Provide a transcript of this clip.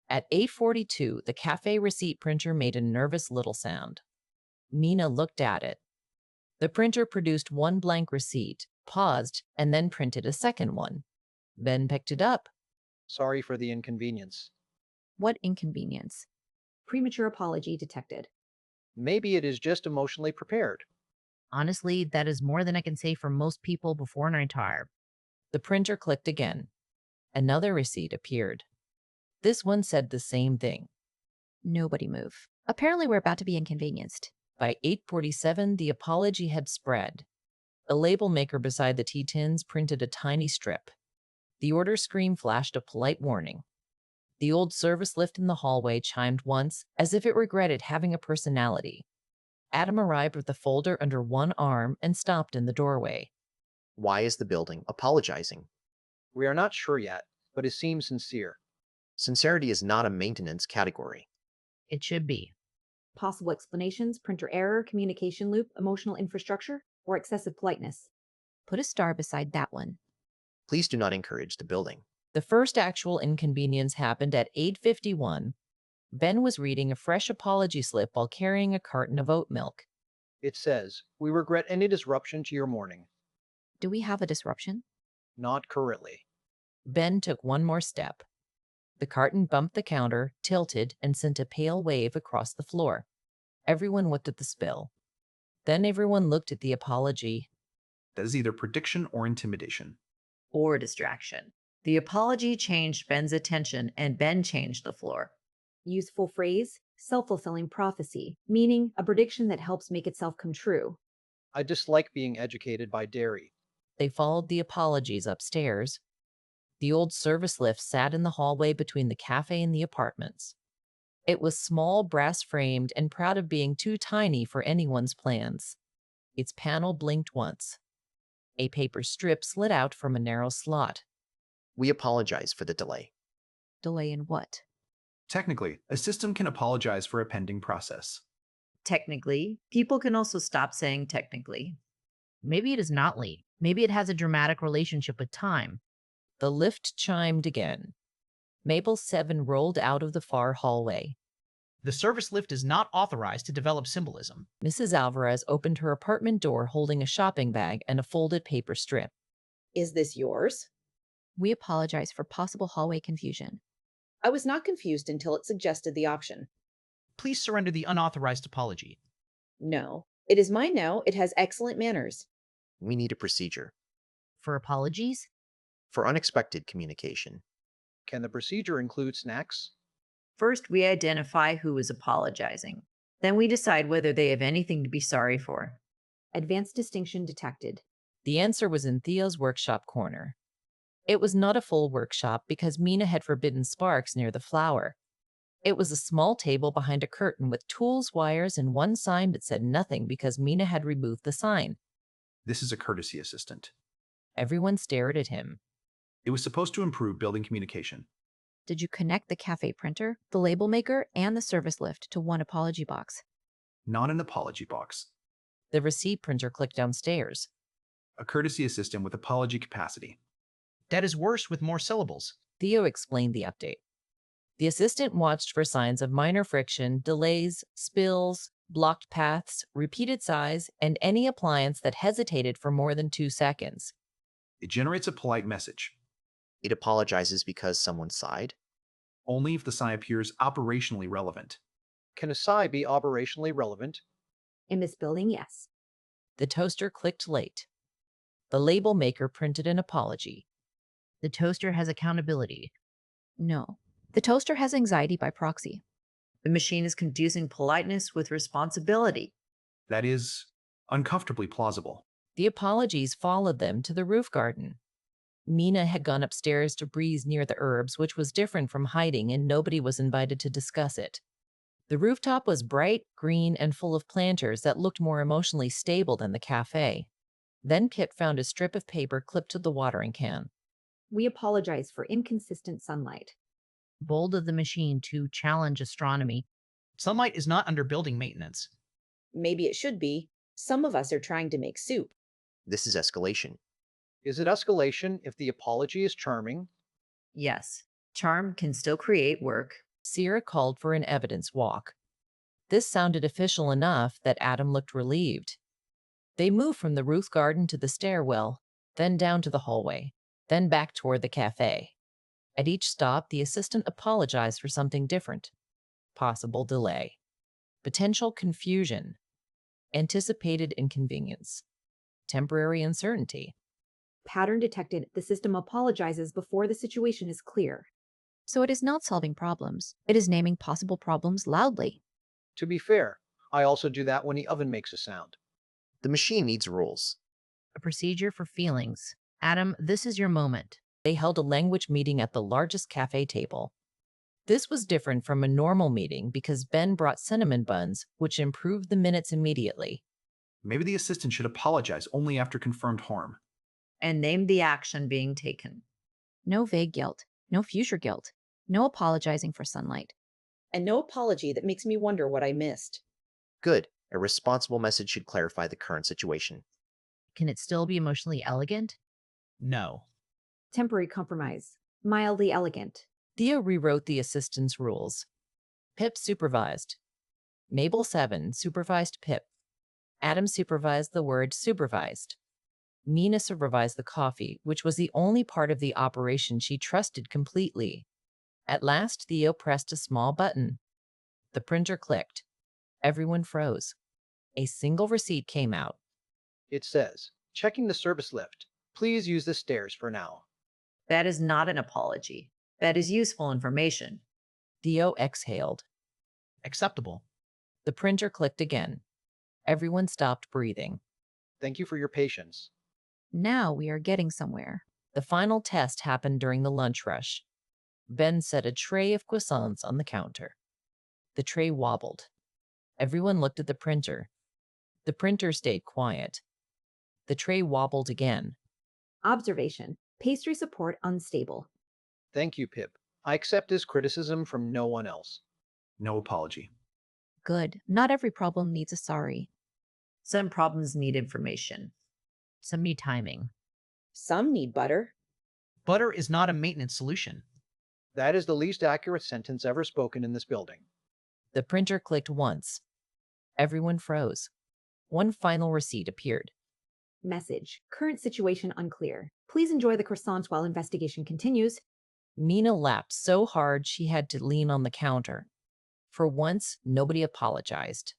At 8:42, the cafe receipt printer made a nervous little sound. Mina looked at it. The printer produced one blank receipt, paused, and then printed a second one. Ben picked it up. Sorry for the inconvenience. What inconvenience? Premature apology detected. Maybe it is just emotionally prepared. Honestly, that is more than I can say for most people before I retire. The printer clicked again. Another receipt appeared. This one said the same thing. Nobody move. Apparently we're about to be inconvenienced. By 8:47, the apology had spread. The label maker beside the tea tins printed a tiny strip. The order screen flashed a polite warning. The old service lift in the hallway chimed once, as if it regretted having a personality. Adam arrived with a folder under one arm and stopped in the doorway. Why is the building apologizing? We are not sure yet, but it seems sincere. Sincerity is not a maintenance category. It should be. Possible explanations: printer error, communication loop, emotional infrastructure, or excessive politeness. Put a star beside that one. Please do not encourage the building. The first actual inconvenience happened at 8:51. Ben was reading a fresh apology slip while carrying a carton of oat milk. It says, "We regret any disruption to your morning." Do we have a disruption? Not currently. Ben took one more step. The carton bumped the counter, tilted, and sent a pale wave across the floor. Everyone looked at the spill. Then everyone looked at the apology. That is either prediction or intimidation. Or distraction. The apology changed Ben's attention, and Ben changed the floor. Useful phrase: self-fulfilling prophecy, meaning a prediction that helps make itself come true. I dislike being educated by dairy. They followed the apologies upstairs. The old service lift sat in the hallway between the cafe and the apartments. It was small, brass-framed, and proud of being too tiny for anyone's plans. Its panel blinked once. A paper strip slid out from a narrow slot. We apologize for the delay. Delay in what? Technically, a system can apologize for a pending process. Technically, people can also stop saying technically. Maybe it is not late. Maybe it has a dramatic relationship with time. The lift chimed again. Mabel 7 rolled out of the far hallway. The service lift is not authorized to develop symbolism. Mrs. Alvarez opened her apartment door holding a shopping bag and a folded paper strip. Is this yours? We apologize for possible hallway confusion. I was not confused until it suggested the option. Please surrender the unauthorized apology. No. It is mine now. It has excellent manners. We need a procedure. For apologies? For unexpected communication. Can the procedure include snacks? First, we identify who is apologizing. Then we decide whether they have anything to be sorry for. Advanced distinction detected. The answer was in Theo's workshop corner. It was not a full workshop because Mina had forbidden sparks near the flower. It was a small table behind a curtain with tools, wires, and one sign that said nothing because Mina had removed the sign. This is a courtesy assistant. Everyone stared at him. It was supposed to improve building communication. Did you connect the cafe printer, the label maker, and the service lift to one apology box? Not an apology box. The receipt printer clicked downstairs. A courtesy assistant with apology capacity. That is worse with more syllables. Theo explained the update. The assistant watched for signs of minor friction, delays, spills, blocked paths, repeated sighs, and any appliance that hesitated for more than 2 seconds. It generates a polite message. It apologizes because someone sighed. Only if the sigh appears operationally relevant. Can a sigh be operationally relevant? In this building, yes. The toaster clicked late. The label maker printed an apology. The toaster has accountability. No. The toaster has anxiety by proxy. The machine is confusing politeness with responsibility. That is uncomfortably plausible. The apologies followed them to the roof garden. Mina had gone upstairs to breeze near the herbs, which was different from hiding, and nobody was invited to discuss it. The rooftop was bright, green, and full of planters that looked more emotionally stable than the cafe. Then Kit found a strip of paper clipped to the watering can. We apologize for inconsistent sunlight. Bold of the machine to challenge astronomy. Sunlight is not under building maintenance. Maybe it should be. Some of us are trying to make soup. This is escalation. Is it escalation if the apology is charming? Yes, charm can still create work. Sera called for an evidence walk. This sounded official enough that Adam looked relieved. They moved from the roof garden to the stairwell, then down to the hallway, then back toward the cafe. At each stop, the assistant apologized for something different. Possible delay, potential confusion, anticipated inconvenience, temporary uncertainty. Pattern detected. The system apologizes before the situation is clear. So it is not solving problems. It is naming possible problems loudly. To be fair, I also do that when the oven makes a sound. The machine needs rules. A procedure for feelings. Adam, this is your moment. They held a language meeting at the largest cafe table. This was different from a normal meeting because Ben brought cinnamon buns, which improved the minutes immediately. Maybe the assistant should apologize only after confirmed harm. And name the action being taken. No vague guilt. No future guilt. No apologizing for sunlight. And no apology that makes me wonder what I missed. Good. A responsible message should clarify the current situation. Can it still be emotionally elegant? No. Temporary compromise. Mildly elegant. Theo rewrote the assistant's rules. Pip supervised. Mabel 7 supervised Pip. Adam supervised the word supervised. Mina supervised the coffee, which was the only part of the operation she trusted completely. At last, Theo pressed a small button. The printer clicked. Everyone froze. A single receipt came out. It says, checking the service lift. Please use the stairs for now. That is not an apology. That is useful information. Theo exhaled. Acceptable. The printer clicked again. Everyone stopped breathing. Thank you for your patience. Now we are getting somewhere. The final test happened during the lunch rush. Ben set a tray of croissants on the counter. The tray wobbled. Everyone looked at the printer. The printer stayed quiet. The tray wobbled again. Observation. Pastry support unstable. Thank you, Pip. I accept this criticism from no one else. No apology. Good. Not every problem needs a sorry. Some problems need information. Some need timing. Some need butter. Butter is not a maintenance solution. That is the least accurate sentence ever spoken in this building. The printer clicked once. Everyone froze. One final receipt appeared. Message. Current situation unclear. Please enjoy the croissants while investigation continues. Mina laughed so hard she had to lean on the counter. For once, nobody apologized.